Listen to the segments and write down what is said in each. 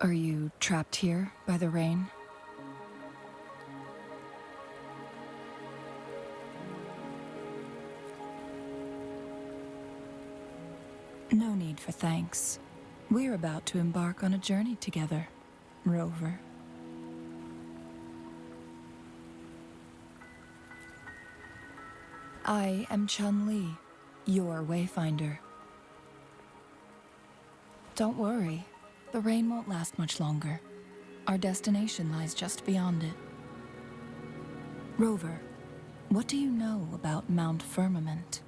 Are you trapped here by the rain? No need for thanks. We're about to embark on a journey together, Rover. I am Changli, your wayfinder. Don't worry, the rain won't last much longer. Our destination lies just beyond it. Rover, what do you know about Mount Firmament?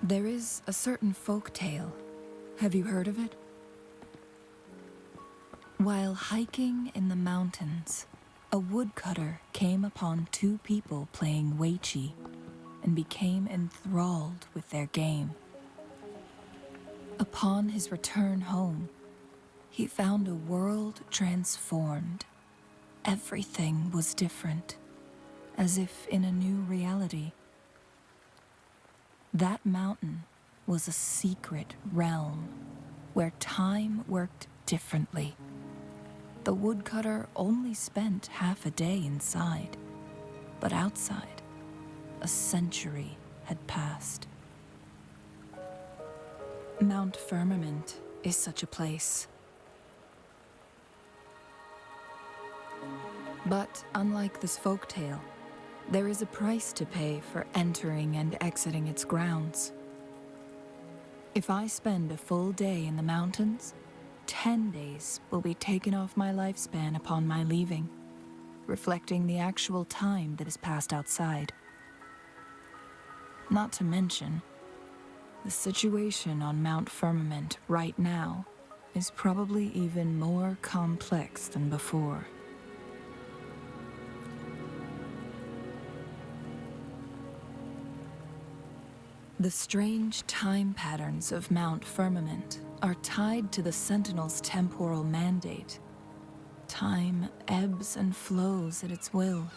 There is a certain folk tale. Have you heard of it? While hiking in the mountains, a woodcutter came upon two people playing weiqi and became enthralled with their game. Upon his return home, he found a world transformed. Everything was different, as if in a new reality. That mountain was a secret realm where time worked differently. The woodcutter only spent half a day inside, but outside, a century had passed. Mount Firmament is such a place. But unlike this folktale, there is a price to pay for entering and exiting its grounds. If I spend a full day in the mountains, 10 days will be taken off my lifespan upon my leaving, reflecting the actual time that is passed outside. Not to mention, the situation on Mount Firmament right now is probably even more complex than before. The strange time patterns of Mount Firmament are tied to the Sentinel's temporal mandate. Time ebbs and flows at its will.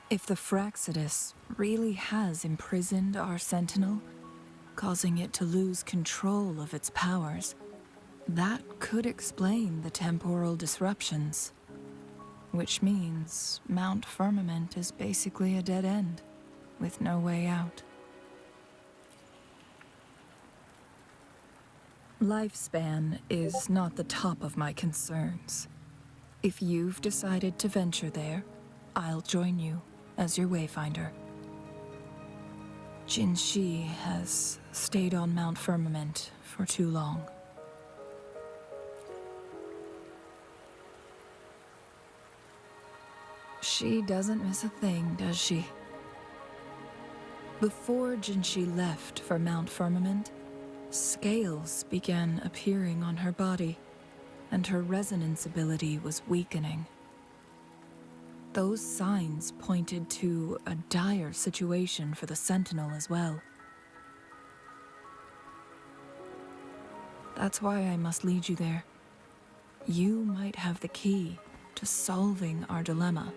If the Fraxidus really has imprisoned our Sentinel, causing it to lose control of its powers, that could explain the temporal disruptions. Which means Mount Firmament is basically a dead end, with no way out. Lifespan is not the top of my concerns. If you've decided to venture there, I'll join you as your wayfinder. Jinshi has stayed on Mount Firmament for too long. She doesn't miss a thing, does she? Before Jinshi left for Mount Firmament, scales began appearing on her body, and her resonance ability was weakening. Those signs pointed to a dire situation for the Sentinel as well. That's why I must lead you there. You might have the key to solving our dilemma.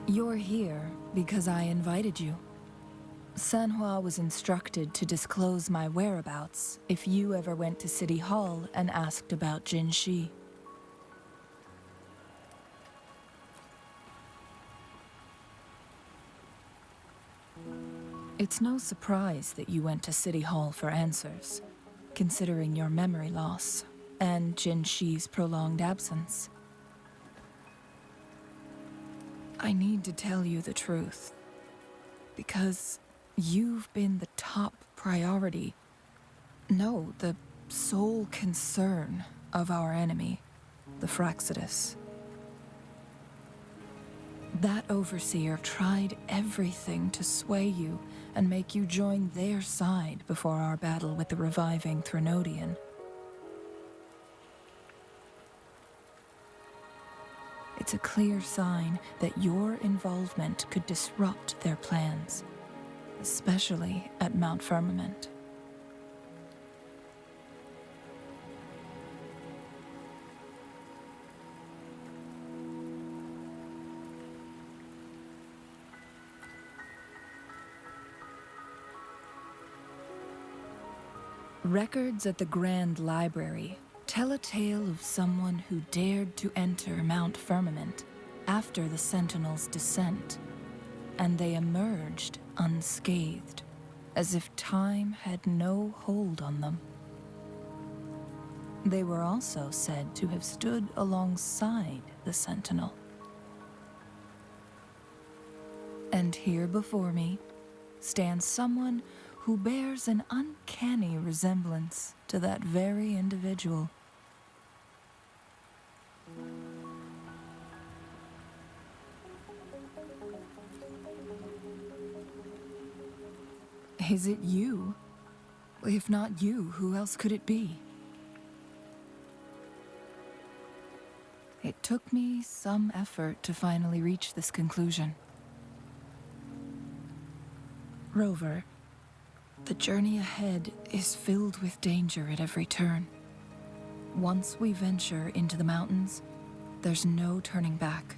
You're here because I invited you. Sanhua was instructed to disclose my whereabouts if you ever went to City Hall and asked about Jinshi. It's no surprise that you went to City Hall for answers, considering your memory loss and Jinshi's prolonged absence. I need to tell you the truth, because you've been the top priority, no, the sole concern of our enemy, the Fraxidus. That overseer tried everything to sway you and make you join their side before our battle with the reviving Threnodian. It's a clear sign that your involvement could disrupt their plans, especially at Mount Firmament. Records at the Grand Library tell a tale of someone who dared to enter Mount Firmament after the Sentinels' descent, and they emerged unscathed, as if time had no hold on them. They were also said to have stood alongside the Sentinel. And here before me stands someone who bears an uncanny resemblance to that very individual. Is it you? If not you, who else could it be? It took me some effort to finally reach this conclusion. Rover, the journey ahead is filled with danger at every turn. Once we venture into the mountains, there's no turning back.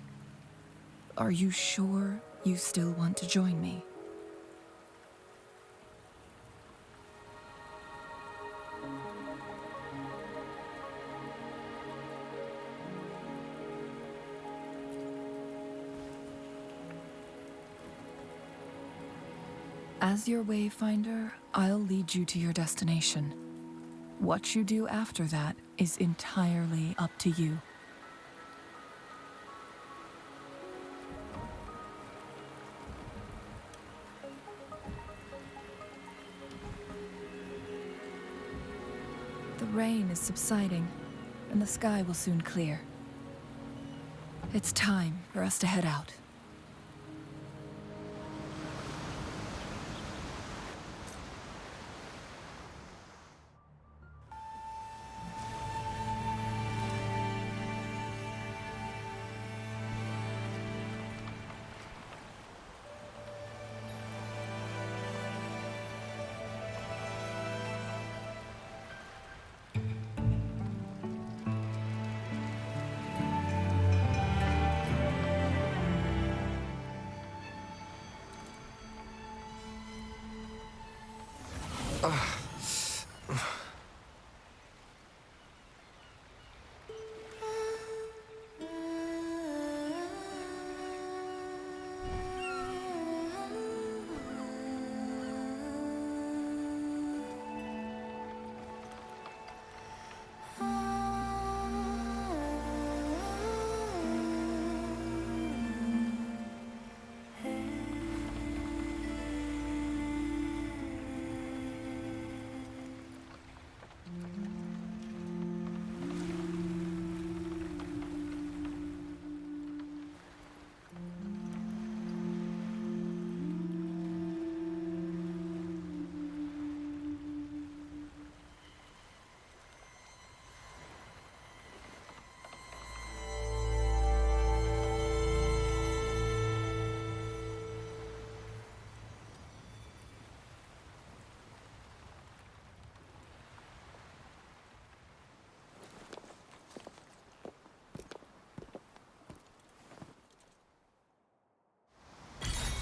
Are you sure you still want to join me? As your wayfinder, I'll lead you to your destination. What you do after that is entirely up to you. The rain is subsiding, and the sky will soon clear. It's time for us to head out.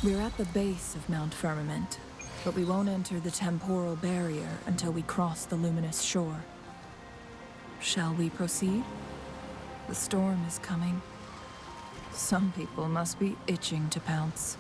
We're at the base of Mount Firmament, but we won't enter the temporal barrier until we cross the luminous shore. Shall we proceed? The storm is coming. Some people must be itching to pounce.